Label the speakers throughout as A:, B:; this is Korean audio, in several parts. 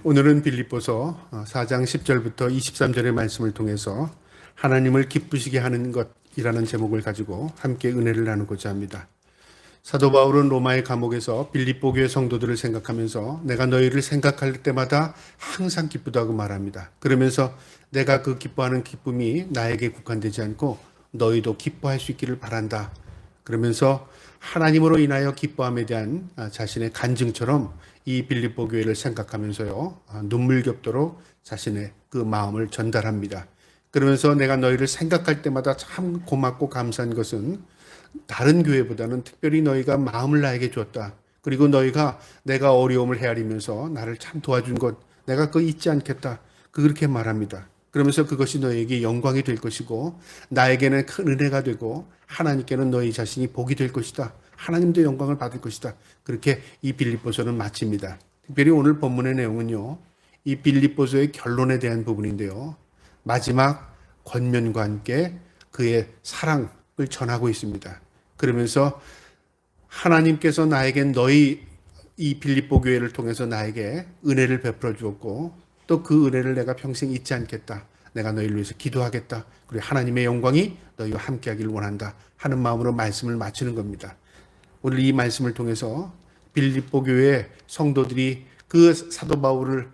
A: 오늘은 빌립보서 4장 10절부터 23절의 말씀을 통해서 하나님을 기쁘시게 하는 것이라는 제목을 가지고 함께 은혜를 나누고자 합니다. 사도 바울은 로마의 감옥에서 빌립보 교회 성도들을 생각하면서 내가 너희를 생각할 때마다 항상 기쁘다고 말합니다. 그러면서 내가 그 기뻐하는 기쁨이 나에게 국한되지 않고 너희도 기뻐할 수 있기를 바란다. 그러면서 하나님으로 인하여 기뻐함에 대한 자신의 간증처럼 이 빌립보 교회를 생각하면서요, 눈물겹도록 자신의 그 마음을 전달합니다. 그러면서 내가 너희를 생각할 때마다 참 고맙고 감사한 것은 다른 교회보다는 특별히 너희가 마음을 나에게 줬다. 그리고 너희가 내가 어려움을 헤아리면서 나를 참 도와준 것, 내가 그거 잊지 않겠다. 그렇게 말합니다. 그러면서 그것이 너희에게 영광이 될 것이고 나에게는 큰 은혜가 되고 하나님께는 너희 자신이 복이 될 것이다. 하나님도 영광을 받을 것이다. 그렇게 이 빌립보서는 마칩니다. 특별히 오늘 본문의 내용은요, 이 빌립보서의 결론에 대한 부분인데요, 마지막 권면과 함께 그의 사랑을 전하고 있습니다. 그러면서 하나님께서 나에게 너희 이 빌립보 교회를 통해서 나에게 은혜를 베풀어 주었고 또 그 은혜를 내가 평생 잊지 않겠다. 내가 너희를 위해서 기도하겠다. 그리고 하나님의 영광이 너희와 함께하기를 원한다 하는 마음으로 말씀을 마치는 겁니다. 오늘 이 말씀을 통해서 빌립보 교회 성도들이 그 사도 바울을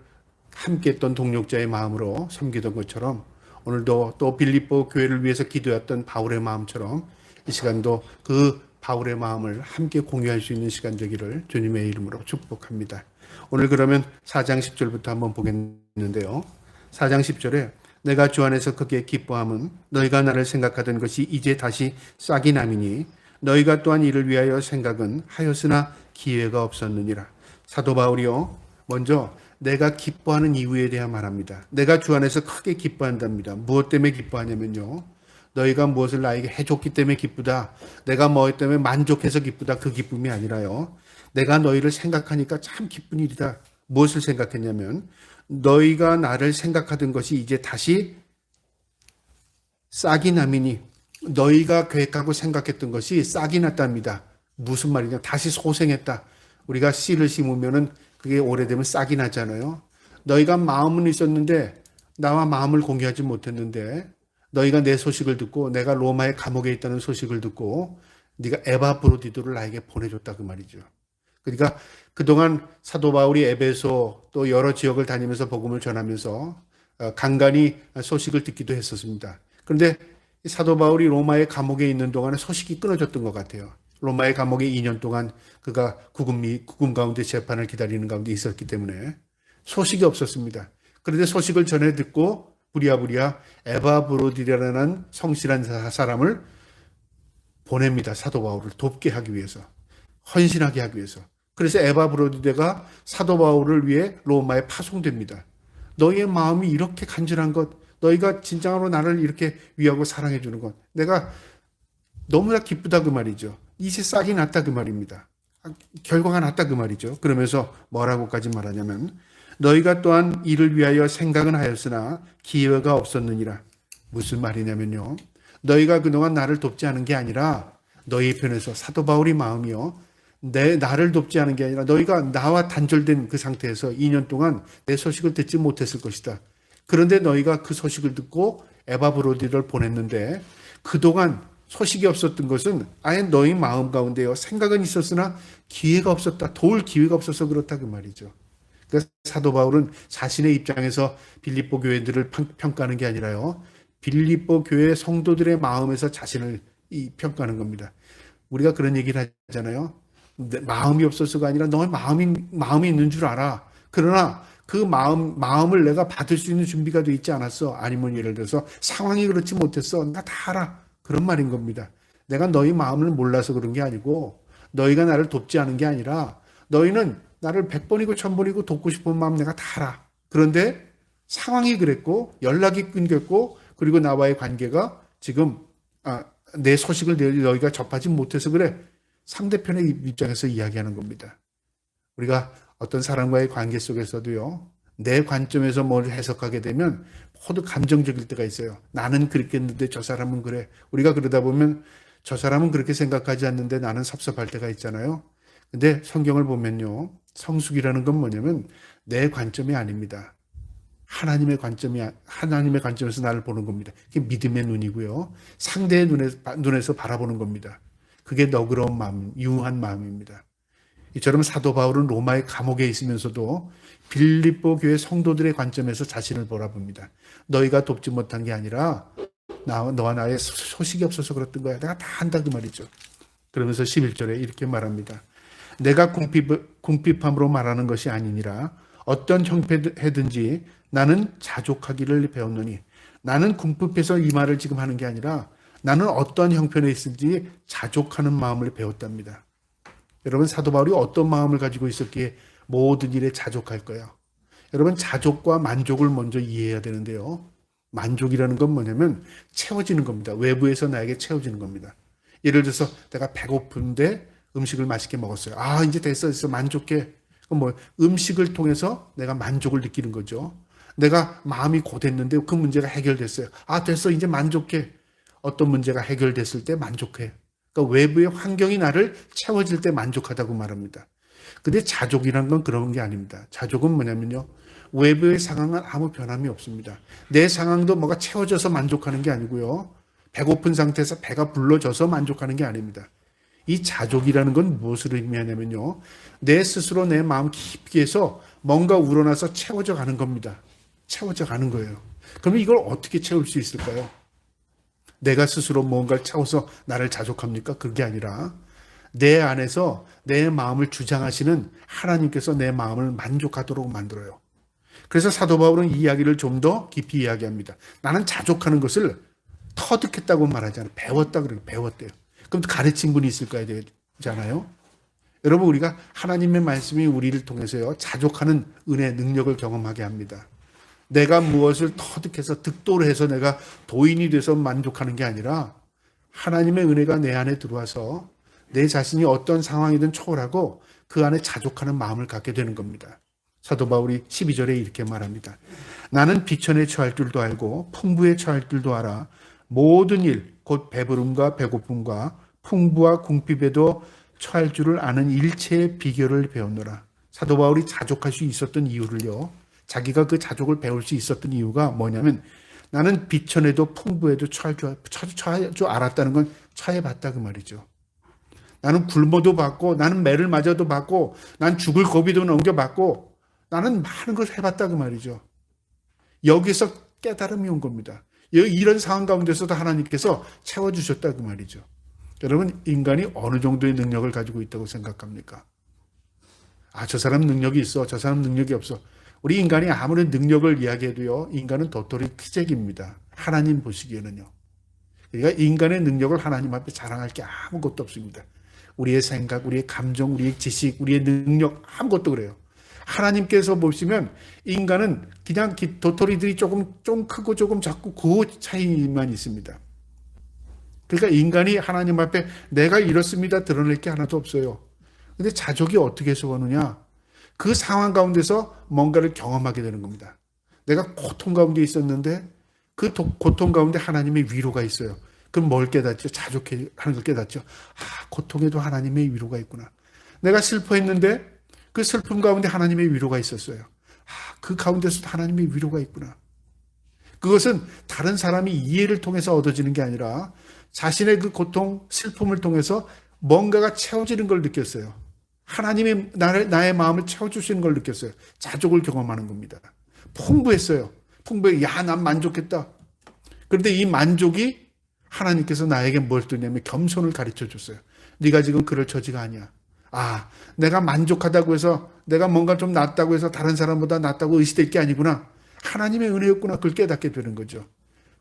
A: 함께했던 동력자의 마음으로 섬기던 것처럼 오늘도 또 빌립보 교회를 위해서 기도했던 바울의 마음처럼 이 시간도 그 바울의 마음을 함께 공유할 수 있는 시간 되기를 주님의 이름으로 축복합니다. 오늘 그러면 4장 10절부터 한번 보겠는데요. 4장 10절에 내가 주 안에서 크게 기뻐함은 너희가 나를 생각하던 것이 이제 다시 싹이 남이니 너희가 또한 이를 위하여 생각은 하였으나 기회가 없었느니라. 사도 바울이요, 먼저 내가 기뻐하는 이유에 대해 말합니다. 내가 주 안에서 크게 기뻐한답니다. 무엇 때문에 기뻐하냐면요, 너희가 무엇을 나에게 해줬기 때문에 기쁘다. 내가 뭐 때문에 만족해서 기쁘다. 그 기쁨이 아니라요, 내가 너희를 생각하니까 참 기쁜 일이다. 무엇을 생각했냐면 너희가 나를 생각하던 것이 이제 다시 싹이 나미니, 너희가 계획하고 생각했던 것이 싹이 났답니다. 무슨 말이냐? 다시 소생했다. 우리가 씨를 심으면은 그게 오래되면 싹이 나잖아요. 너희가 마음은 있었는데 나와 마음을 공유하지 못했는데 너희가 내 소식을 듣고 내가 로마의 감옥에 있다는 소식을 듣고 네가 에바브로디도를 나에게 보내줬다 그 말이죠. 그러니까 그동안 사도 바울이 에베소 또 여러 지역을 다니면서 복음을 전하면서 간간히 소식을 듣기도 했었습니다. 그런데 사도 바울이 로마의 감옥에 있는 동안에 소식이 끊어졌던 것 같아요. 로마의 감옥에 2년 동안 그가 구금 가운데 재판을 기다리는 가운데 있었기 때문에 소식이 없었습니다. 그런데 소식을 전해 듣고 부랴부랴 에바브로디라는 성실한 사람을 보냅니다. 사도 바울을 돕게 하기 위해서, 헌신하게 하기 위해서. 그래서 에바브로디데가 사도 바울을 위해 로마에 파송됩니다. 너희의 마음이 이렇게 간절한 것, 너희가 진정으로 나를 이렇게 위하고 사랑해 주는 것, 내가 너무나 기쁘다 그 말이죠. 이제 싹이 났다 그 말입니다. 결과가 났다 그 말이죠. 그러면서 뭐라고까지 말하냐면 너희가 또한 이를 위하여 생각은 하였으나 기회가 없었느니라. 무슨 말이냐면요, 너희가 그동안 나를 돕지 않은 게 아니라 너희 편에서 사도 바울의 마음이요, 나를 돕지 않은 게 아니라 너희가 나와 단절된 그 상태에서 2년 동안 내 소식을 듣지 못했을 것이다. 그런데 너희가 그 소식을 듣고 에바브로디를 보냈는데 그동안 소식이 없었던 것은 아예 너희 마음 가운데요, 생각은 있었으나 기회가 없었다. 도울 기회가 없어서 그렇다 그 말이죠. 그래서 사도 바울은 자신의 입장에서 빌립보 교회들을 평가하는 게 아니라요, 빌립보 교회 성도들의 마음에서 자신을 평가하는 겁니다. 우리가 그런 얘기를 하잖아요. 마음이 없어서가 아니라 너의 마음이 있는 줄 알아. 그러나 그 마음을 내가 받을 수 있는 준비가 돼 있지 않았어. 아니면 예를 들어서 상황이 그렇지 못했어. 나 다 알아. 그런 말인 겁니다. 내가 너희 마음을 몰라서 그런 게 아니고 너희가 나를 돕지 않은 게 아니라 너희는 나를 100번이고 1000번이고 돕고 싶은 마음 내가 다 알아. 그런데 상황이 그랬고 연락이 끊겼고 그리고 나와의 관계가 지금 내 소식을 너희가 접하지 못해서 그래. 상대편의 입장에서 이야기하는 겁니다. 우리가 어떤 사람과의 관계 속에서도요, 내 관점에서 뭘 해석하게 되면 모두 감정적일 때가 있어요. 나는 그렇게 했는데 저 사람은 그래. 우리가 그러다 보면 저 사람은 그렇게 생각하지 않는데 나는 섭섭할 때가 있잖아요. 근데 성경을 보면요, 성숙이라는 건 뭐냐면 내 관점이 아닙니다. 하나님의 관점에서 나를 보는 겁니다. 그게 믿음의 눈이고요. 상대의 눈에서 바라보는 겁니다. 그게 너그러운 마음, 유한 마음입니다. 이처럼 사도 바울은 로마의 감옥에 있으면서도 빌립보 교회 성도들의 관점에서 자신을 바라봅니다. 너희가 돕지 못한 게 아니라 너와 나의 소식이 없어서 그랬던 거야. 내가 다 한다 그 말이죠. 그러면서 11절에 이렇게 말합니다. 내가 궁핍함으로 말하는 것이 아니니라. 어떤 형편이든지 나는 자족하기를 배웠노니. 나는 궁핍해서 이 말을 지금 하는 게 아니라 나는 어떤 형편에 있든지 자족하는 마음을 배웠답니다. 여러분, 사도 바울이 어떤 마음을 가지고 있었기에 모든 일에 자족할 거예요. 여러분, 자족과 만족을 먼저 이해해야 되는데요. 만족이라는 건 뭐냐면 채워지는 겁니다. 외부에서 나에게 채워지는 겁니다. 예를 들어서 내가 배고픈데 음식을 맛있게 먹었어요. 아, 이제 됐어. 만족해. 그럼 뭐 음식을 통해서 내가 만족을 느끼는 거죠. 내가 마음이 고됐는데 그 문제가 해결됐어요. 아, 됐어. 이제 만족해. 어떤 문제가 해결됐을 때 만족해. 그러니까 외부의 환경이 나를 채워질 때 만족하다고 말합니다. 근데 자족이란 건 그런 게 아닙니다. 자족은 뭐냐면요. 외부의 상황은 아무 변함이 없습니다. 내 상황도 뭐가 채워져서 만족하는 게 아니고요. 배고픈 상태에서 배가 불러져서 만족하는 게 아닙니다. 이 자족이라는 건 무엇을 의미하냐면요. 내 스스로 내 마음 깊게 해서 뭔가 우러나서 채워져 가는 겁니다. 채워져 가는 거예요. 그러면 이걸 어떻게 채울 수 있을까요? 내가 스스로 뭔가를 채워서 나를 자족합니까? 그게 아니라 내 안에서 내 마음을 주장하시는 하나님께서 내 마음을 만족하도록 만들어요. 그래서 사도 바울은 이 이야기를 좀 더 깊이 이야기합니다. 나는 자족하는 것을 터득했다고 말하지 않아요. 배웠다 그래요. 배웠대요. 그럼 가르친 분이 있을 거야 되잖아요. 여러분, 우리가 하나님의 말씀이 우리를 통해서요. 자족하는 은혜, 능력을 경험하게 합니다. 내가 무엇을 터득해서 득도를 해서 내가 도인이 돼서 만족하는 게 아니라 하나님의 은혜가 내 안에 들어와서 내 자신이 어떤 상황이든 초월하고 그 안에 자족하는 마음을 갖게 되는 겁니다. 사도 바울이 12절에 이렇게 말합니다. 나는 비천에 처할 줄도 알고 풍부에 처할 줄도 알아. 모든 일, 곧 배부름과 배고픔과 풍부와 궁핍에도 처할 줄을 아는 일체의 비결을 배웠노라. 사도 바울이 자족할 수 있었던 이유를요. 자기가 그 자족을 배울 수 있었던 이유가 뭐냐면 나는 비천에도 풍부에도 처할 줄 알았다는 건 처해봤다 그 말이죠. 나는 굶어도 봤고 나는 매를 맞아도 봤고 난 죽을 고비도 넘겨봤고 나는 많은 걸 해봤다 그 말이죠. 여기서 깨달음이 온 겁니다. 이런 상황 가운데서도 하나님께서 채워주셨다 그 말이죠. 여러분, 인간이 어느 정도의 능력을 가지고 있다고 생각합니까? 아, 저 사람 능력이 있어. 저 사람 능력이 없어. 우리 인간이 아무리 능력을 이야기해도요. 인간은 도토리 키재기입니다. 하나님 보시기에는요. 그러니까 인간의 능력을 하나님 앞에 자랑할 게 아무것도 없습니다. 우리의 생각, 우리의 감정, 우리의 지식, 우리의 능력 아무것도 그래요. 하나님께서 보시면 인간은 그냥 도토리들이 좀 크고 조금 작고 그 차이만 있습니다. 그러니까 인간이 하나님 앞에 내가 이렇습니다 드러낼 게 하나도 없어요. 근데 자족이 어떻게 해서 오느냐? 그 상황 가운데서 뭔가를 경험하게 되는 겁니다. 내가 고통 가운데 있었는데 그 고통 가운데 하나님의 위로가 있어요. 그럼 뭘 깨닫죠? 자족하는 걸 깨닫죠. 아, 고통에도 하나님의 위로가 있구나. 내가 슬퍼했는데 그 슬픔 가운데 하나님의 위로가 있었어요. 아, 그 가운데서도 하나님의 위로가 있구나. 그것은 다른 사람이 이해를 통해서 얻어지는 게 아니라 자신의 그 고통, 슬픔을 통해서 뭔가가 채워지는 걸 느꼈어요. 하나님이 나의 마음을 채워주시는 걸 느꼈어요. 자족을 경험하는 겁니다. 풍부했어요. 야, 난 만족했다. 그런데 이 만족이 하나님께서 나에게 뭘 주냐면 겸손을 가르쳐 줬어요. 네가 지금 그럴 처지가 아니야. 아, 내가 만족하다고 해서 내가 뭔가 좀 낫다고 해서 다른 사람보다 낫다고 의시될 게 아니구나. 하나님의 은혜였구나. 그걸 깨닫게 되는 거죠.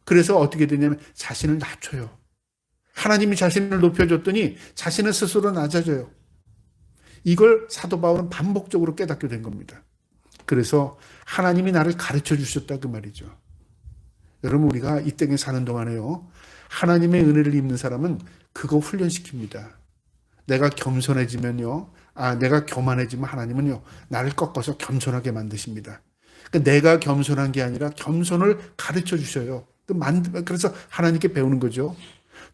A: 그래서 어떻게 되냐면 자신을 낮춰요. 하나님이 자신을 높여줬더니 자신은 스스로 낮아져요. 이걸 사도 바울은 반복적으로 깨닫게 된 겁니다. 그래서 하나님이 나를 가르쳐 주셨다 그 말이죠. 여러분, 우리가 이 땅에 사는 동안에요. 하나님의 은혜를 입는 사람은 그거 훈련시킵니다. 내가 겸손해지면요. 내가 교만해지면 하나님은요. 나를 꺾어서 겸손하게 만드십니다. 그러니까 내가 겸손한 게 아니라 겸손을 가르쳐 주셔요. 그래서 하나님께 배우는 거죠.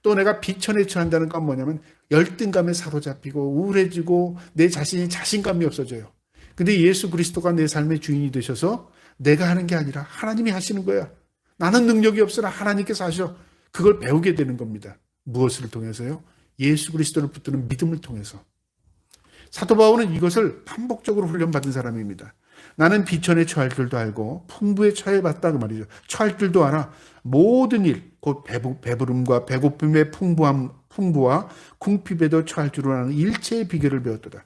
A: 또 내가 비천에 처한다는 건 뭐냐면 열등감에 사로잡히고 우울해지고 내 자신이 자신감이 없어져요. 근데 예수 그리스도가 내 삶의 주인이 되셔서 내가 하는 게 아니라 하나님이 하시는 거야. 나는 능력이 없으나 하나님께서 하셔. 그걸 배우게 되는 겁니다. 무엇을 통해서요? 예수 그리스도를 붙드는 믿음을 통해서. 사도 바울은 이것을 반복적으로 훈련받은 사람입니다. 나는 비천에 처할 줄도 알고 풍부에 처해봤다 그 말이죠. 처할 줄도 알아. 모든 일, 곧 배부름과 배고픔의 풍부와 궁핍에도 처할 줄을 아는 일체의 비결을 배웠도다.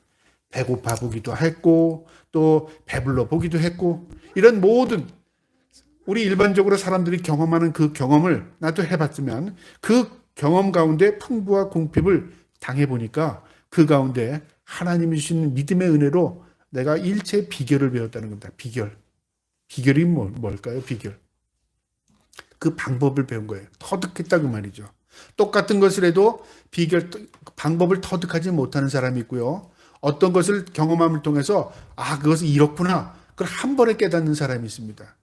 A: 배고파 보기도 했고 또 배불러 보기도 했고 이런 모든 우리 일반적으로 사람들이 경험하는 그 경험을 나도 해봤으면 그 경험 가운데 풍부와 궁핍을 당해보니까 그 가운데 하나님이 주신 믿음의 은혜로 내가 일체의 비결을 배웠다는 겁니다. 비결. 비결이 뭘까요? 비결. 그 방법을 배운 거예요. 터득했다 그 말이죠. 똑같은 것을 해도 방법을 터득하지 못하는 사람이 있고요. 어떤 것을 경험함을 통해서 그것은 이렇구나. 그걸 한 번에 깨닫는 사람이 있습니다.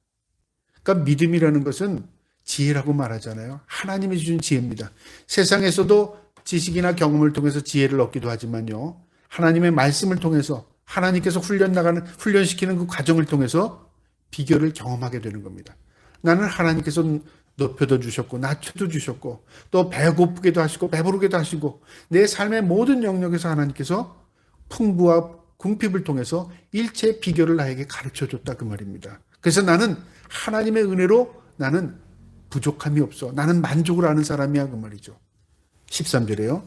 A: 그러니까 믿음이라는 것은 지혜라고 말하잖아요. 하나님이 주신 지혜입니다. 세상에서도 지식이나 경험을 통해서 지혜를 얻기도 하지만요. 하나님의 말씀을 통해서 하나님께서 훈련시키는 그 과정을 통해서 비결을 경험하게 되는 겁니다. 나는 하나님께서 높여도 주셨고 낮춰도 주셨고 또 배고프게도 하시고 배부르게도 하시고 내 삶의 모든 영역에서 하나님께서 풍부와 궁핍을 통해서 일체의 비결을 나에게 가르쳐줬다 그 말입니다. 그래서 나는 하나님의 은혜로 나는 부족함이 없어. 나는 만족을 하는 사람이야 그 말이죠. 13절에요.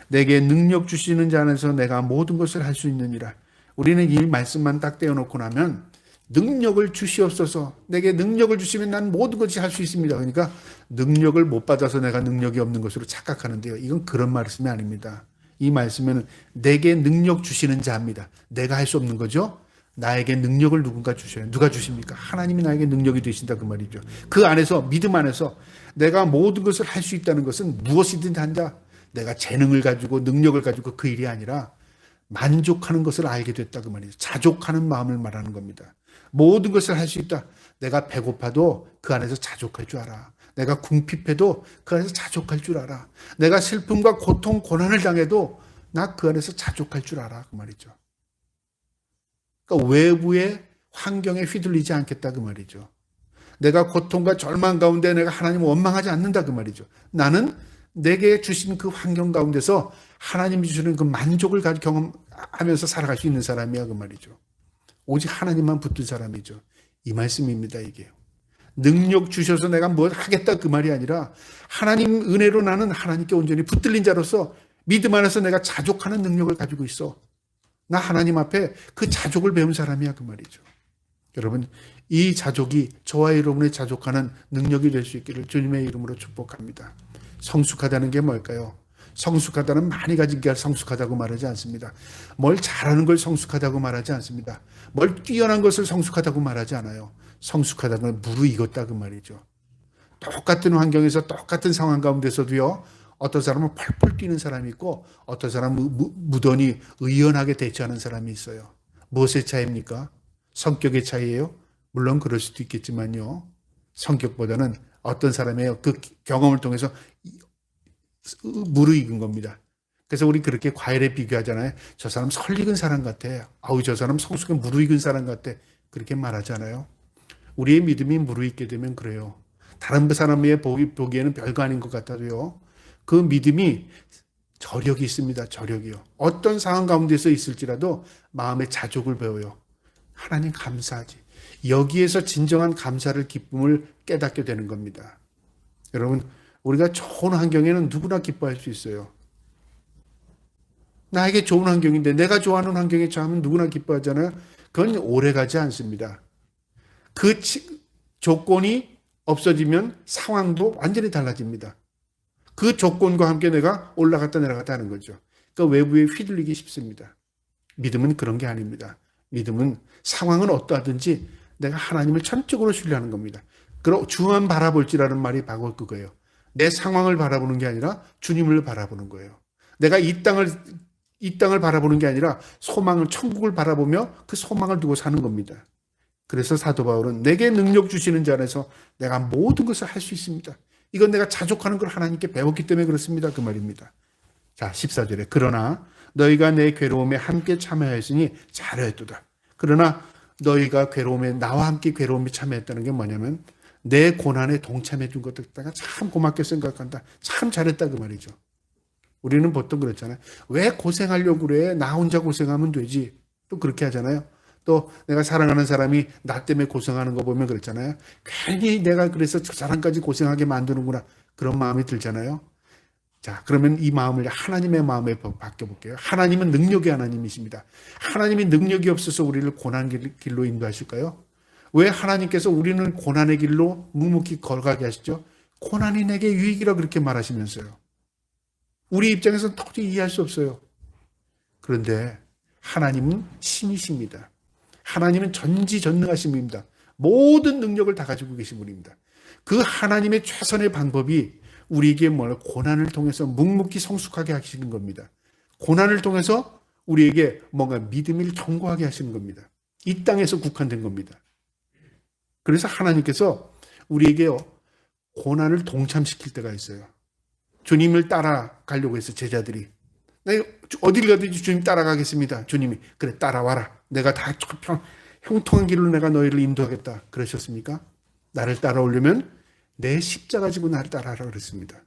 A: 내게 능력 주시는 자 안에서 내가 모든 것을 할 수 있느니라. 우리는 이 말씀만 딱 떼어놓고 나면 능력을 주시옵소서. 내게 능력을 주시면 난 모든 것이 할 수 있습니다. 그러니까 능력을 못 받아서 내가 능력이 없는 것으로 착각하는데요. 이건 그런 말씀이 아닙니다. 이 말씀은 내게 능력 주시는 자입니다. 내가 할 수 없는 거죠. 나에게 능력을 누군가 주셔요. 누가 주십니까? 하나님이 나에게 능력이 되신다 그 말이죠. 그 안에서 믿음 안에서 내가 모든 것을 할 수 있다는 것은 무엇이든 한다. 내가 재능을 가지고 능력을 가지고 그 일이 아니라 만족하는 것을 알게 됐다 그 말이죠. 자족하는 마음을 말하는 겁니다. 모든 것을 할 수 있다. 내가 배고파도 그 안에서 자족할 줄 알아. 내가 궁핍해도 그 안에서 자족할 줄 알아. 내가 슬픔과 고통, 고난을 당해도 나 그 안에서 자족할 줄 알아 그 말이죠. 그러니까 외부의 환경에 휘둘리지 않겠다 그 말이죠. 내가 고통과 절망 가운데 내가 하나님을 원망하지 않는다 그 말이죠. 나는 내게 주신 그 환경 가운데서 하나님이 주시는 그 만족을 경험하면서 살아갈 수 있는 사람이야 그 말이죠. 오직 하나님만 붙든 사람이죠. 이 말씀입니다 이게. 능력 주셔서 내가 뭘 하겠다 그 말이 아니라 하나님 은혜로 나는 하나님께 온전히 붙들린 자로서 믿음 안에서 내가 자족하는 능력을 가지고 있어. 나 하나님 앞에 그 자족을 배운 사람이야 그 말이죠. 여러분 이 자족이 저와 여러분의 자족하는 능력이 될 수 있기를 주님의 이름으로 축복합니다. 성숙하다는 게 뭘까요? 성숙하다는 많이 가진 게 성숙하다고 말하지 않습니다. 뭘 잘하는 걸 성숙하다고 말하지 않습니다. 뭘 뛰어난 것을 성숙하다고 말하지 않아요. 성숙하다는 건 무르익었다 그 말이죠. 똑같은 환경에서 똑같은 상황 가운데서도요. 어떤 사람은 펄펄 뛰는 사람이 있고 어떤 사람은 무던히 의연하게 대처하는 사람이 있어요. 무엇의 차이입니까? 성격의 차이예요? 물론 그럴 수도 있겠지만요. 성격보다는 어떤 사람의 그 경험을 통해서 무르익은 겁니다. 그래서 우리 그렇게 과일에 비교하잖아요. 저 사람 설익은 사람 같아. 저 사람 성숙한 무르익은 사람 같아. 그렇게 말하잖아요. 우리의 믿음이 무르익게 되면 그래요. 다른 사람의 보기에는 별거 아닌 것 같아도요. 그 믿음이 저력이 있습니다. 저력이요. 어떤 상황 가운데서 있을지라도 마음의 자족을 배워요. 하나님 감사하지. 여기에서 진정한 감사를 기쁨을 깨닫게 되는 겁니다. 여러분 우리가 좋은 환경에는 누구나 기뻐할 수 있어요. 나에게 좋은 환경인데 내가 좋아하는 환경에 처하면 누구나 기뻐하잖아요. 그건 오래가지 않습니다. 그 조건이 없어지면 상황도 완전히 달라집니다. 그 조건과 함께 내가 올라갔다 내려갔다 하는 거죠. 그러니까 외부에 휘둘리기 쉽습니다. 믿음은 그런 게 아닙니다. 믿음은 상황은 어떠하든지 내가 하나님을 전적으로 신뢰하는 겁니다. 그럼 주만 바라볼지라는 말이 바로 그거예요. 내 상황을 바라보는 게 아니라 주님을 바라보는 거예요. 내가 이 땅을 바라보는 게 아니라 소망을 천국을 바라보며 그 소망을 두고 사는 겁니다. 그래서 사도 바울은 내게 능력 주시는 자 안에서 내가 모든 것을 할 수 있습니다. 이건 내가 자족하는 걸 하나님께 배웠기 때문에 그렇습니다. 그 말입니다. 자, 14절에 그러나 너희가 내 괴로움에 함께 참여하였으니 잘하였도다. 그러나 너희가 괴로움에 나와 함께 괴로움에 참여했다는 게 뭐냐면 내 고난에 동참해 준 것들 내가 참 고맙게 생각한다. 참 잘했다 그 말이죠. 우리는 보통 그렇잖아요. 왜 고생하려고 그래? 나 혼자 고생하면 되지. 또 그렇게 하잖아요. 또 내가 사랑하는 사람이 나 때문에 고생하는 거 보면 그렇잖아요. 괜히 내가 그래서 저 사람까지 고생하게 만드는구나. 그런 마음이 들잖아요. 자, 그러면 이 마음을 하나님의 마음에 바뀌어볼게요. 하나님은 능력의 하나님이십니다. 하나님이 능력이 없어서 우리를 고난 길로 인도하실까요? 왜 하나님께서 우리는 고난의 길로 묵묵히 걸어가게 하시죠? 고난이 내게 유익이라 그렇게 말하시면서요. 우리 입장에서는 도저히 이해할 수 없어요. 그런데 하나님은 신이십니다. 하나님은 전지전능하신 분입니다. 모든 능력을 다 가지고 계신 분입니다. 그 하나님의 최선의 방법이 우리에게 고난을 통해서 묵묵히 성숙하게 하시는 겁니다. 고난을 통해서 우리에게 뭔가 믿음을 견고하게 하시는 겁니다. 이 땅에서 국한된 겁니다. 그래서 하나님께서 우리에게 고난을 동참시킬 때가 있어요. 주님을 따라가려고 해서 제자들이 어딜 가든지 주님 따라가겠습니다. 주님이 그래 따라와라. 내가 다 형통한 길로 내가 너희를 인도하겠다. 그러셨습니까? 나를 따라오려면 내 십자가 지고 나를 따라하라 그랬습니다.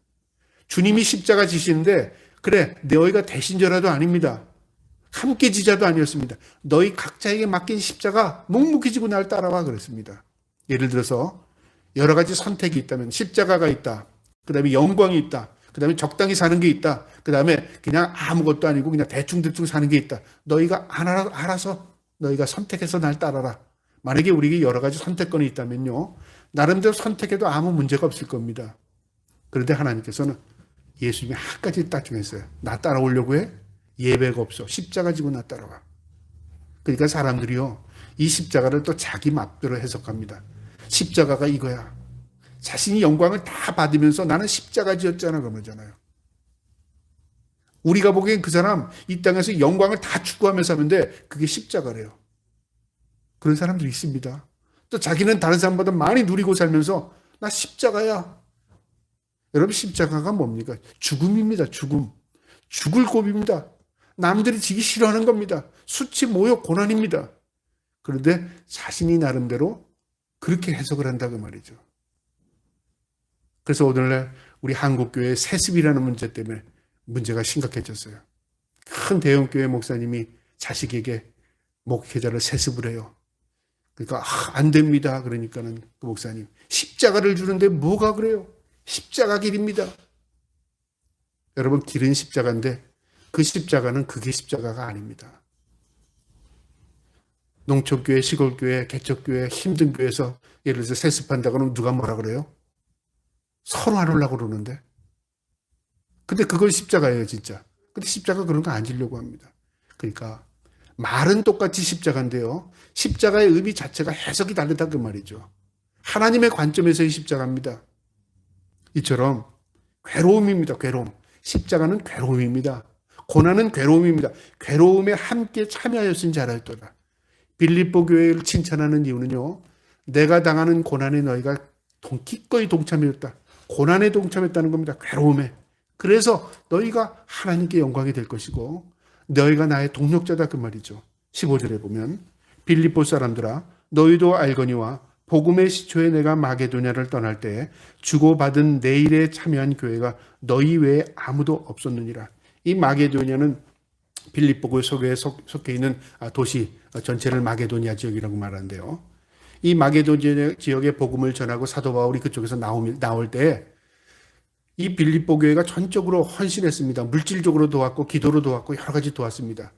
A: 주님이 십자가 지시는데 그래 너희가 대신자라도 아닙니다. 함께 지자도 아니었습니다. 너희 각자에게 맡긴 십자가 묵묵히 지고 나를 따라와 그랬습니다. 예를 들어서 여러 가지 선택이 있다면 십자가가 있다. 그 다음에 영광이 있다. 그 다음에 적당히 사는 게 있다. 그 다음에 그냥 아무것도 아니고 그냥 대충대충 사는 게 있다. 너희가 알아서 너희가 선택해서 날 따라라. 만약에 우리에게 여러 가지 선택권이 있다면요. 나름대로 선택해도 아무 문제가 없을 겁니다. 그런데 하나님께서는 예수님이 한 가지 딱 정했어요. 나 따라오려고 해? 예배가 없어. 십자가 지고 나 따라와. 그러니까 사람들이요. 이 십자가를 또 자기 맘대로 해석합니다. 십자가가 이거야. 자신이 영광을 다 받으면서 나는 십자가 지었잖아 그러잖아요. 우리가 보기엔 그 사람 이 땅에서 영광을 다 추구하면서 하는데 그게 십자가래요. 그런 사람들이 있습니다. 또 자기는 다른 사람보다 많이 누리고 살면서 나 십자가야. 여러분 십자가가 뭡니까? 죽음입니다. 죽음. 죽을 곱입니다. 남들이 지기 싫어하는 겁니다. 수치, 모욕, 고난입니다. 그런데 자신이 나름대로 그렇게 해석을 한다고 말이죠. 그래서 오늘날 우리 한국교회 세습이라는 문제 때문에 문제가 심각해졌어요. 큰 대형교회 목사님이 자식에게 목회자를 세습을 해요. 그러니까 안 됩니다. 그러니까는 그 목사님 십자가를 주는데 뭐가 그래요? 십자가 길입니다. 여러분 길은 십자가인데 그 십자가는 그게 십자가가 아닙니다. 농촌교회, 시골교회, 개척교회, 힘든 교회에서 예를 들어서 세습한다 그러면 누가 뭐라 그래요? 서로 안 하려고 그러는데. 근데 그걸 십자가예요, 진짜. 근데 십자가 그런 거 안 지려고 합니다. 그러니까 말은 똑같이 십자가인데요. 십자가의 의미 자체가 해석이 다르다 그 말이죠. 하나님의 관점에서의 십자가입니다. 이처럼 괴로움입니다. 괴로움. 십자가는 괴로움입니다. 고난은 괴로움입니다. 괴로움에 함께 참여하였으니 잘하였도다. 빌립보 교회를 칭찬하는 이유는요. 내가 당하는 고난에 너희가 기꺼이 동참했다. 고난에 동참했다는 겁니다. 괴로움에. 그래서 너희가 하나님께 영광이 될 것이고 너희가 나의 동력자다 그 말이죠. 15절에 보면 빌립보 사람들아 너희도 알거니와 복음의 시초에 내가 마게도냐를 떠날 때 주고받은 내 일에 참여한 교회가 너희 외에 아무도 없었느니라. 이 마게도냐는 빌립보 속에 속해 있는 도시 전체를 마게도냐 지역이라고 말하는데요. 이 마게도냐 지역에 복음을 전하고 사도 바울이 그쪽에서 나올 때 이 빌립보 교회가 전적으로 헌신했습니다. 물질적으로 도왔고 기도로 도왔고 여러 가지 도왔습니다.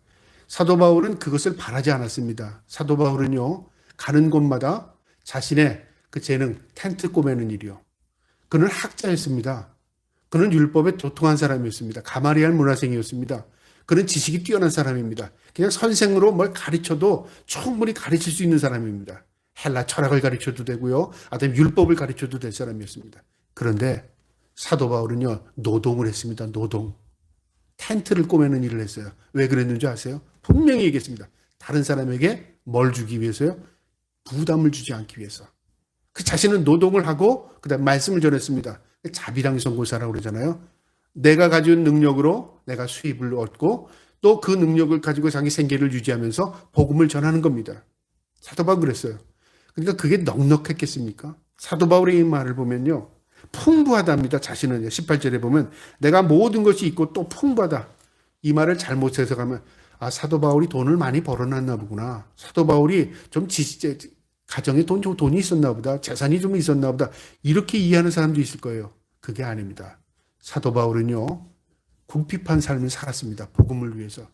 A: 사도 바울은 그것을 바라지 않았습니다. 사도 바울은요. 가는 곳마다 자신의 그 재능, 텐트 꼬매는 일이요. 그는 학자였습니다. 그는 율법에 도통한 사람이었습니다. 가마리알 문화생이었습니다. 그는 지식이 뛰어난 사람입니다. 그냥 선생으로 뭘 가르쳐도 충분히 가르칠 수 있는 사람입니다. 헬라 철학을 가르쳐도 되고요. 아니면 율법을 가르쳐도 될 사람이었습니다. 그런데 사도 바울은요. 노동을 했습니다. 노동. 텐트를 꼬매는 일을 했어요. 왜 그랬는지 아세요? 분명히 얘기했습니다. 다른 사람에게 뭘 주기 위해서요? 부담을 주지 않기 위해서. 그 자신은 노동을 하고 그다음 말씀을 전했습니다. 자비랑 선고사라고 그러잖아요. 내가 가진 능력으로 내가 수입을 얻고 또 그 능력을 가지고 자기 생계를 유지하면서 복음을 전하는 겁니다. 사도 바울 그랬어요. 그러니까 그게 넉넉했겠습니까? 사도 바울의 이 말을 보면요, 풍부하답니다. 자신은 18절에 보면 내가 모든 것이 있고 또 풍부하다. 이 말을 잘못 해석하면 사도 바울이 돈을 많이 벌어놨나 보구나. 사도 바울이 좀 가정에 돈이 있었나 보다. 재산이 좀 있었나 보다. 이렇게 이해하는 사람도 있을 거예요. 그게 아닙니다. 사도 바울은요, 궁핍한 삶을 살았습니다. 복음을 위해서.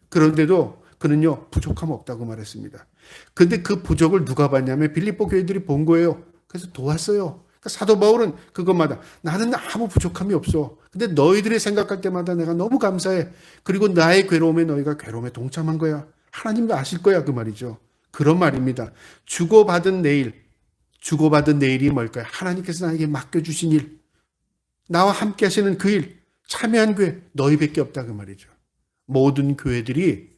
A: 그런데도 그는요, 부족함 없다고 말했습니다. 근데 그 부족을 누가 봤냐면 빌립보 교회들이 본 거예요. 그래서 도왔어요. 그러니까 사도 바울은 그것마다 나는 아무 부족함이 없어. 근데 너희들이 생각할 때마다 내가 너무 감사해. 그리고 나의 괴로움에 너희가 괴로움에 동참한 거야. 하나님도 아실 거야. 그 말이죠. 그런 말입니다. 주고받은 내일이 뭘까요? 하나님께서 나에게 맡겨주신 일, 나와 함께 하시는 그 일, 참여한 교회, 너희밖에 없다. 그 말이죠. 모든 교회들이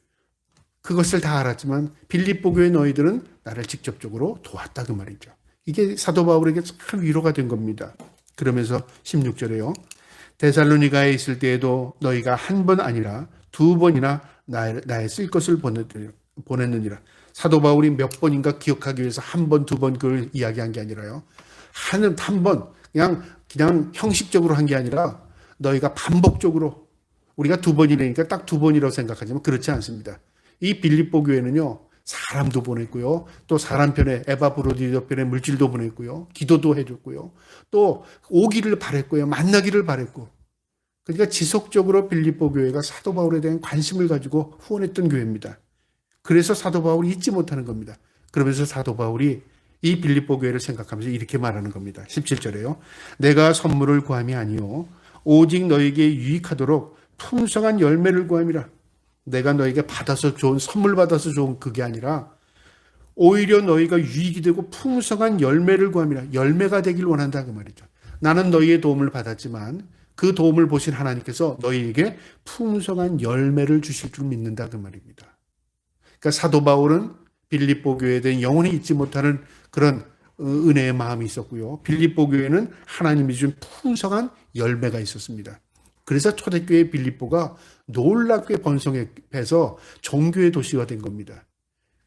A: 그것을 다 알았지만 빌립보 교회 너희들은 나를 직접적으로 도왔다. 그 말이죠. 이게 사도 바울에게 참 위로가 된 겁니다. 그러면서 16절에요. 데살로니가에 있을 때에도 너희가 한 번 아니라 두 번이나 나의 쓸 것을 보냈느니라. 사도 바울이 몇 번인가 기억하기 위해서 한 번, 두 번 그걸 이야기한 게 아니라요. 한 번, 그냥 형식적으로 한 게 아니라 너희가 반복적으로, 우리가 두 번이라니까 딱 두 번이라고 생각하지만 그렇지 않습니다. 이 빌립보 교회는요, 사람도 보냈고요, 또 사람 편에 에바브로디도 편에 물질도 보냈고요, 기도도 해줬고요, 또 오기를 바랬고요, 만나기를 바랬고, 그러니까 지속적으로 빌립보 교회가 사도 바울에 대한 관심을 가지고 후원했던 교회입니다. 그래서 사도 바울이 잊지 못하는 겁니다. 그러면서 사도 바울이 이 빌립보 교회를 생각하면서 이렇게 말하는 겁니다. 17절에요. 내가 선물을 구함이 아니요 오직 너에게 유익하도록 풍성한 열매를 구함이라. 내가 너에게 선물 받아서 좋은 그게 아니라 오히려 너희가 유익이 되고 풍성한 열매를 구함이라. 열매가 되길 원한다 그 말이죠. 나는 너희의 도움을 받았지만 그 도움을 보신 하나님께서 너희에게 풍성한 열매를 주실 줄 믿는다 그 말입니다. 그러니까 사도 바울은 빌립보 교회에 대한 영원히 잊지 못하는 그런 은혜의 마음이 있었고요. 빌립보 교회는 하나님이 준 풍성한 열매가 있었습니다. 그래서 초대교회 빌립보가 놀랍게 번성해서 종교의 도시가 된 겁니다.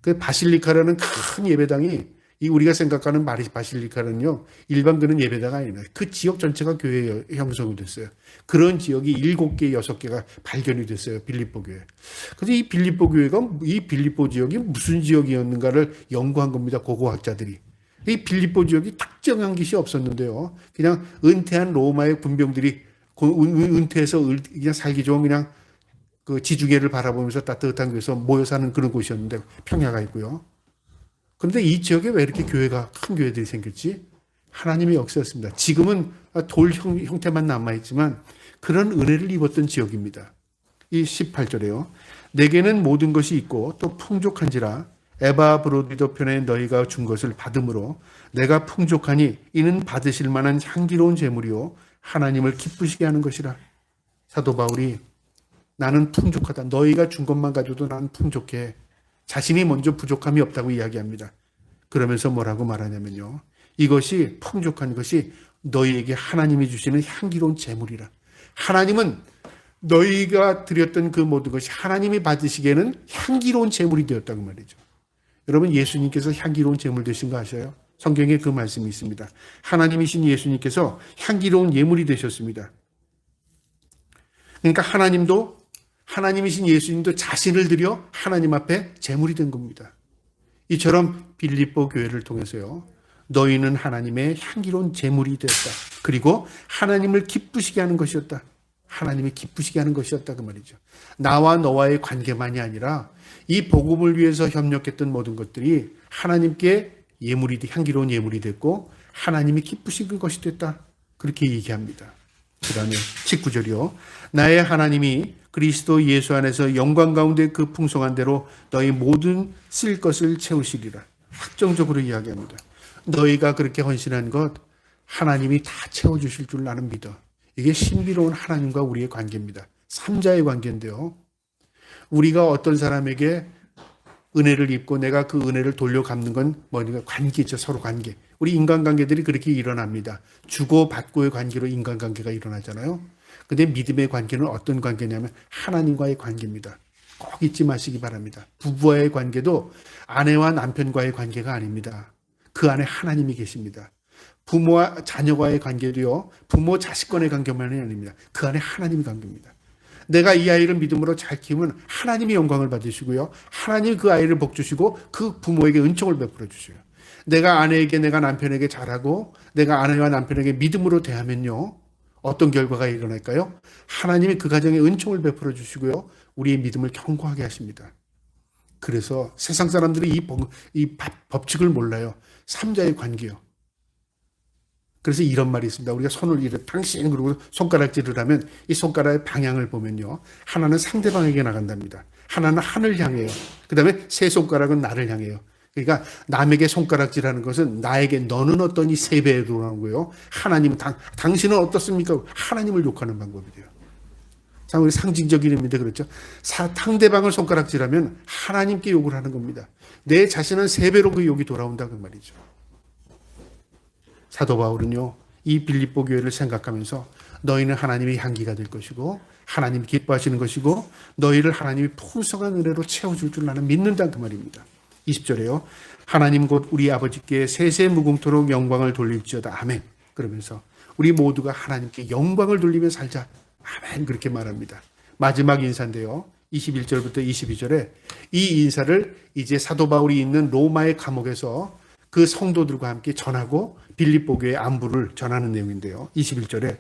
A: 그 바실리카라는 큰 예배당이 우리가 생각하는 바실리카는요, 일반 그런 예배당이 아니라 그 지역 전체가 교회 형성이 됐어요. 그런 지역이 7개, 6개가 발견이 됐어요. 빌립보 교회. 그래서 이 빌립보 교회가, 이 빌립보 지역이 무슨 지역이었는가를 연구한 겁니다. 고고학자들이. 이 빌립보 지역이 특정한 것이 없었는데요. 그냥 은퇴한 로마의 군병들이 은퇴해서 그냥 살기 좋은 그냥 그 지중해를 바라보면서 따뜻한 곳에서 모여 사는 그런 곳이었는데 평야가 있고요. 그런데 이 지역에 왜 이렇게 큰 교회들이 생겼지? 하나님의 역사였습니다. 지금은 돌 형태만 남아있지만 그런 은혜를 입었던 지역입니다. 이 18절에요. 내게는 모든 것이 있고 또 풍족한지라 에바브로디도 편에 너희가 준 것을 받음으로 내가 풍족하니 이는 받으실 만한 향기로운 제물이요 하나님을 기쁘시게 하는 것이라. 사도 바울이 나는 풍족하다. 너희가 준 것만 가져도 나는 풍족해. 자신이 먼저 부족함이 없다고 이야기합니다. 그러면서 뭐라고 말하냐면요. 이것이 풍족한 것이 너희에게 하나님이 주시는 향기로운 제물이라. 하나님은 너희가 드렸던 그 모든 것이 하나님이 받으시기에는 향기로운 제물이 되었다고 말이죠. 여러분 예수님께서 향기로운 제물 되신 거 아셔요? 성경에 그 말씀이 있습니다. 하나님이신 예수님께서 향기로운 예물이 되셨습니다. 그러니까 하나님이신 예수님도 자신을 들여 하나님 앞에 제물이 된 겁니다. 이처럼 빌립보 교회를 통해서요. 너희는 하나님의 향기로운 제물이 되었다. 그리고 하나님을 기쁘시게 하는 것이었다. 하나님이 기쁘시게 하는 것이었다 그 말이죠. 나와 너와의 관계만이 아니라 이 복음을 위해서 협력했던 모든 것들이 하나님께 향기로운 예물이 됐고 하나님이 기쁘신 것이 됐다. 그렇게 얘기합니다. 그 다음에 19절이요. 나의 하나님이 그리스도 예수 안에서 영광 가운데 그 풍성한 대로 너희 모든 쓸 것을 채우시리라. 확정적으로 이야기합니다. 너희가 그렇게 헌신한 것 하나님이 다 채워주실 줄 나는 믿어. 이게 신비로운 하나님과 우리의 관계입니다. 삼자의 관계인데요. 우리가 어떤 사람에게 은혜를 입고 내가 그 은혜를 돌려갚는 건 뭐니까 관계죠. 서로 관계. 우리 인간관계들이 그렇게 일어납니다. 주고받고의 관계로 인간관계가 일어나잖아요. 근데 믿음의 관계는 어떤 관계냐면 하나님과의 관계입니다. 꼭 잊지 마시기 바랍니다. 부부와의 관계도 아내와 남편과의 관계가 아닙니다. 그 안에 하나님이 계십니다. 부모와 자녀와의 관계도요, 부모 자식 간의 관계만이 아닙니다. 그 안에 하나님이 관계입니다. 내가 이 아이를 믿음으로 잘 키우면 하나님이 영광을 받으시고요, 하나님이 그 아이를 복주시고 그 부모에게 은총을 베풀어 주셔요. 내가 아내에게, 내가 남편에게 잘하고 내가 아내와 남편에게 믿음으로 대하면요, 어떤 결과가 일어날까요? 하나님이 그 가정에 은총을 베풀어 주시고요, 우리의 믿음을 견고하게 하십니다. 그래서 세상 사람들이 이 법칙을 몰라요. 삼자의 관계요. 그래서 이런 말이 있습니다. 우리가 손을 이렇게 당신 그러고 손가락질을 하면 이 손가락의 방향을 보면요, 하나는 상대방에게 나간답니다. 하나는 하늘 향해요. 그 다음에 세 손가락은 나를 향해요. 그러니까 남에게 손가락질하는 것은 나에게 너는 어떠니 세 배에 돌아오는 거예요. 하나님, 당신은 어떻습니까? 하나님을 욕하는 방법이 돼요. 참 우리 상징적인 의미인데 그렇죠. 상대방을 손가락질하면 하나님께 욕을 하는 겁니다. 내 자신은 세 배로 그 욕이 돌아온다 그 말이죠. 사도 바울은요, 이 빌립보 교회를 생각하면서 너희는 하나님의 향기가 될 것이고 하나님이 기뻐하시는 것이고 너희를 하나님이 풍성한 은혜로 채워줄 줄 나는 믿는다 그 말입니다. 20절에요. 하나님 곧 우리 아버지께 세세 무궁토록 영광을 돌릴지어다. 아멘. 그러면서 우리 모두가 하나님께 영광을 돌리며 살자. 아멘. 그렇게 말합니다. 마지막 인사인데요. 21절부터 22절에 이 인사를 이제 사도 바울이 있는 로마의 감옥에서 그 성도들과 함께 전하고 빌립보 교회 안부를 전하는 내용인데요. 21절에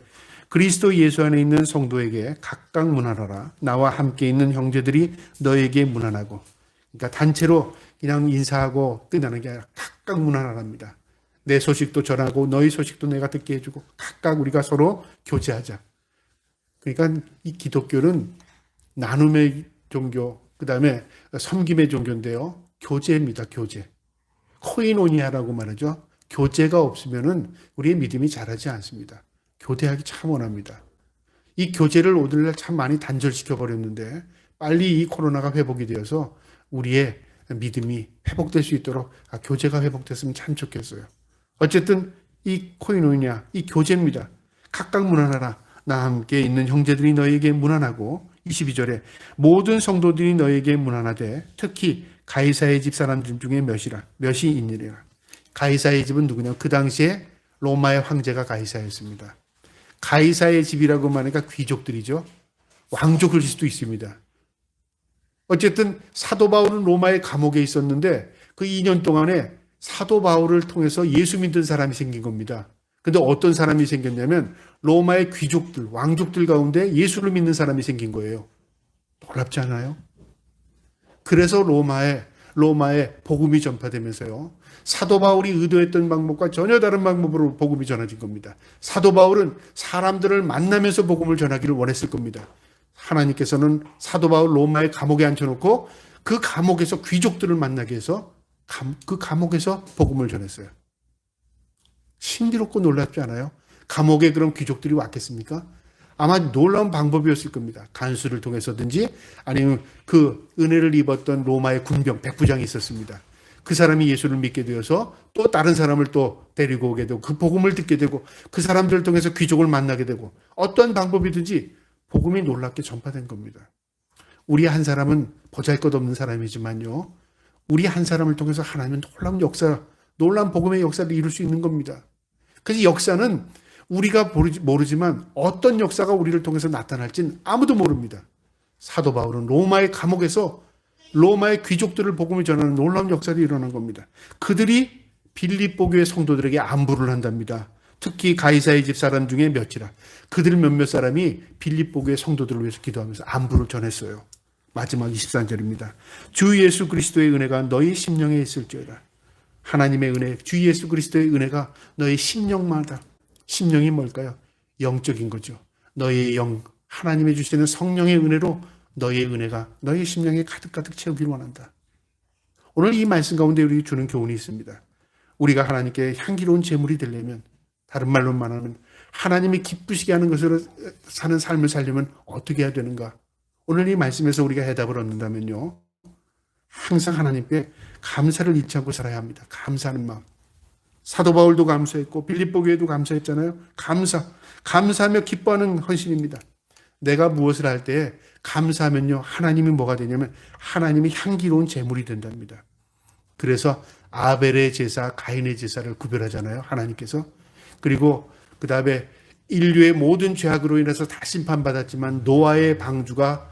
A: 그리스도 예수 안에 있는 성도에게 각각 문안하라. 나와 함께 있는 형제들이 너에게 문안하고. 그러니까 단체로 그냥 인사하고 끝나는 게 아니라 각각 문안하랍니다. 내 소식도 전하고 너희 소식도 내가 듣게 해주고 각각 우리가 서로 교제하자. 그러니까 이 기독교는 나눔의 종교, 그 다음에 섬김의 종교인데요. 교제입니다. 교제. 코이노니아라고 말하죠. 교제가 없으면은 우리의 믿음이 자라지 않습니다. 교대하기 참 원합니다. 이 교제를 오늘날 참 많이 단절시켜 버렸는데 빨리 이 코로나가 회복이 되어서 우리의 믿음이 회복될 수 있도록 교제가 회복됐으면 참 좋겠어요. 어쨌든 이 코이노니아, 이 교제입니다. 각각 문안하라. 나와 함께 있는 형제들이 너에게 문안하고 22절에 모든 성도들이 너에게 문안하되 특히 가이사의 집 사람들 중에 몇이 있느니라. 가이사의 집은 누구냐? 그 당시에 로마의 황제가 가이사였습니다. 가이사의 집이라고 말하니까 귀족들이죠. 왕족일 수도 있습니다. 어쨌든 사도 바울은 로마의 감옥에 있었는데 그 2년 동안에 사도 바울을 통해서 예수 믿는 사람이 생긴 겁니다. 근데 어떤 사람이 생겼냐면 로마의 귀족들, 왕족들 가운데 예수를 믿는 사람이 생긴 거예요. 놀랍지 않아요? 그래서 로마에 복음이 전파되면서요, 사도 바울이 의도했던 방법과 전혀 다른 방법으로 복음이 전해진 겁니다. 사도 바울은 사람들을 만나면서 복음을 전하기를 원했을 겁니다. 하나님께서는 사도 바울 로마의 감옥에 앉혀놓고 그 감옥에서 귀족들을 만나게 해서 그 감옥에서 복음을 전했어요. 신기롭고 놀랍지 않아요? 감옥에 그런 귀족들이 왔겠습니까? 아마 놀라운 방법이었을 겁니다. 간수를 통해서든지 아니면 그 은혜를 입었던 로마의 군병, 백부장이 있었습니다. 그 사람이 예수를 믿게 되어서 또 다른 사람을 또 데리고 오게 되고 그 복음을 듣게 되고 그 사람들을 통해서 귀족을 만나게 되고 어떤 방법이든지 복음이 놀랍게 전파된 겁니다. 우리 한 사람은 보잘것없는 사람이지만요, 우리 한 사람을 통해서 하나님은 놀라운 역사, 놀라운 복음의 역사를 이룰 수 있는 겁니다. 그래서 역사는 우리가 모르지만 어떤 역사가 우리를 통해서 나타날진 아무도 모릅니다. 사도 바울은 로마의 감옥에서 로마의 귀족들을 복음을 전하는 놀라운 역사를 일어난 겁니다. 그들이 빌립보 교회 성도들에게 안부를 한답니다. 특히 가이사의 집 사람 중에 몇이라. 그들 몇몇 사람이 빌립보 교회 성도들을 위해서 기도하면서 안부를 전했어요. 마지막 23절입니다. 주 예수 그리스도의 은혜가 너희 심령에 있을지어다. 하나님의 은혜, 주 예수 그리스도의 은혜가 너희 심령마다. 심령이 뭘까요? 영적인 거죠. 너희의 영, 하나님이 주시는 성령의 은혜로 너희의 은혜가 너희의 심령에 가득가득 채우길 원한다. 오늘 이 말씀 가운데 우리에게 주는 교훈이 있습니다. 우리가 하나님께 향기로운 제물이 되려면, 다른 말로 말하면 하나님이 기쁘시게 하는 것으로 사는 삶을 살려면 어떻게 해야 되는가? 오늘 이 말씀에서 우리가 해답을 얻는다면요, 항상 하나님께 감사를 잊지 않고 살아야 합니다. 감사하는 마음. 사도 바울도 감사했고 빌립보 교회도 감사했잖아요. 감사하며 기뻐하는 헌신입니다. 내가 무엇을 할 때 감사하면요, 하나님이 뭐가 되냐면 하나님이 향기로운 제물이 된답니다. 그래서 아벨의 제사, 가인의 제사를 구별하잖아요, 하나님께서. 그리고 그 다음에 인류의 모든 죄악으로 인해서 다 심판받았지만 노아의 방주가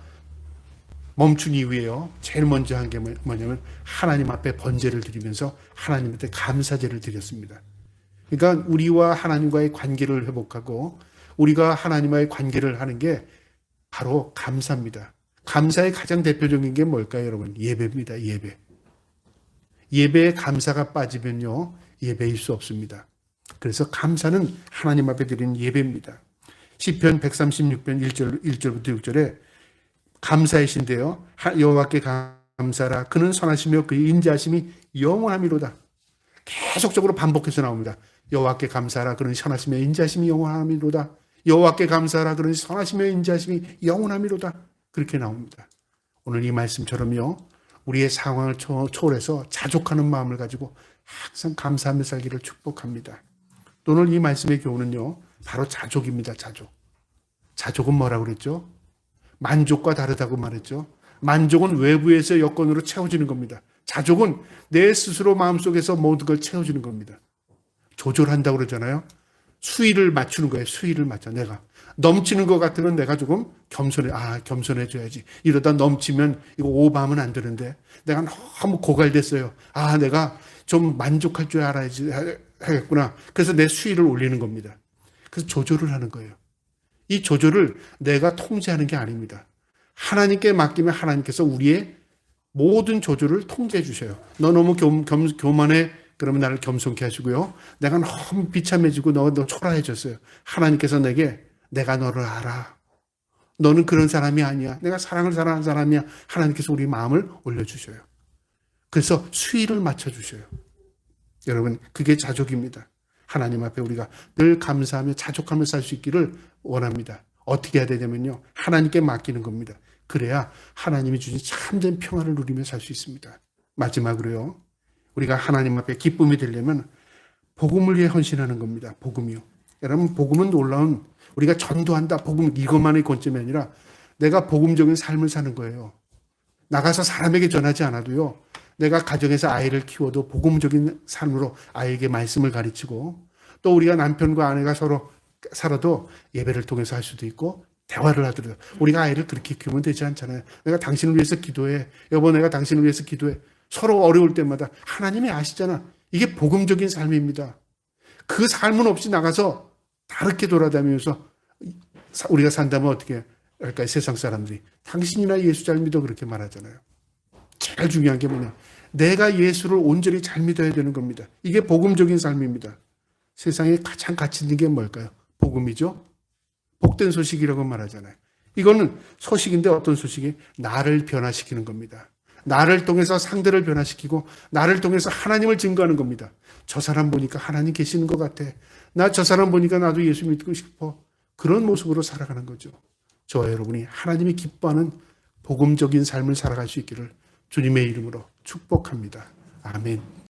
A: 멈춘 이후에요, 제일 먼저 한 게 뭐냐면 하나님 앞에 번제를 드리면서 하나님한테 감사제를 드렸습니다. 그러니까 우리와 하나님과의 관계를 회복하고 우리가 하나님과의 관계를 하는 게 바로 감사입니다. 감사의 가장 대표적인 게 뭘까요, 여러분? 예배입니다. 예배. 예배에 감사가 빠지면요, 예배일 수 없습니다. 그래서 감사는 하나님 앞에 드리는 예배입니다. 시편 136편 1절부터 6절에 감사이신데요, 여호와께 감사라. 그는 선하시며 그의 인자하심이 영원하미로다. 계속적으로 반복해서 나옵니다. 여호와께 감사라. 그는 선하시며 인자하심이 영원하미로다. 여호와께 감사라. 그는 선하시며 인자하심이 영원하미로다. 그렇게 나옵니다. 오늘 이 말씀처럼요, 우리의 상황을 초월해서 자족하는 마음을 가지고 항상 감사하며 살기를 축복합니다. 오늘 이 말씀의 교훈은요, 바로 자족입니다. 자족. 자족은 뭐라고 그랬죠? 만족과 다르다고 말했죠. 만족은 외부에서 여건으로 채워지는 겁니다. 자족은 내 스스로 마음속에서 모든 걸 채워주는 겁니다. 조절한다고 그러잖아요. 수위를 맞추는 거예요. 수위를 맞춰. 내가 넘치는 것 같으면 내가 조금 겸손해져야지. 이러다 넘치면 이거 오버하면 안 되는데 내가 너무 고갈됐어요. 내가 좀 만족할 줄 알아야지 하겠구나. 그래서 내 수위를 올리는 겁니다. 그래서 조절을 하는 거예요. 이 조절을 내가 통제하는 게 아닙니다. 하나님께 맡기면 하나님께서 우리의 모든 조절을 통제해 주셔요. 너 너무 교만해. 그러면 나를 겸손케 하시고요. 내가 너무 비참해지고 너 초라해졌어요. 하나님께서 내가 너를 알아. 너는 그런 사람이 아니야. 내가 사랑을 사랑하는 사람이야. 하나님께서 우리 마음을 올려주셔요. 그래서 수위를 맞춰주셔요. 여러분, 그게 자족입니다. 하나님 앞에 우리가 늘 감사하며 자족하며 살 수 있기를 원합니다. 어떻게 해야 되냐면요, 하나님께 맡기는 겁니다. 그래야 하나님이 주신 참된 평화를 누리며 살 수 있습니다. 마지막으로요, 우리가 하나님 앞에 기쁨이 되려면 복음을 위해 헌신하는 겁니다. 복음이요. 여러분, 복음은 놀라운, 우리가 전도한다, 복음, 이것만의 관점이 아니라 내가 복음적인 삶을 사는 거예요. 나가서 사람에게 전하지 않아도요, 내가 가정에서 아이를 키워도 복음적인 삶으로 아이에게 말씀을 가르치고, 또 우리가 남편과 아내가 서로 살아도 예배를 통해서 할 수도 있고 대화를 하더라도 우리가 아이를 그렇게 키우면 되지 않잖아요. 내가 당신을 위해서 기도해. 여보, 내가 당신을 위해서 기도해. 서로 어려울 때마다 하나님이 아시잖아. 이게 복음적인 삶입니다. 그 삶은 없이 나가서 다르게 돌아다니면서 우리가 산다면 어떻게 할까요? 세상 사람들이 당신이나 예수 잘 믿어 그렇게 말하잖아요. 제일 중요한 게 뭐냐, 내가 예수를 온전히 잘 믿어야 되는 겁니다. 이게 복음적인 삶입니다. 세상에 가장 가치 있는 게 뭘까요? 복음이죠. 복된 소식이라고 말하잖아요. 이거는 소식인데 어떤 소식이? 나를 변화시키는 겁니다. 나를 통해서 상대를 변화시키고 나를 통해서 하나님을 증거하는 겁니다. 저 사람 보니까 하나님 계시는 것 같아. 나 저 사람 보니까 나도 예수 믿고 싶어. 그런 모습으로 살아가는 거죠. 저와 여러분이 하나님이 기뻐하는 복음적인 삶을 살아갈 수 있기를 주님의 이름으로 축복합니다. 아멘.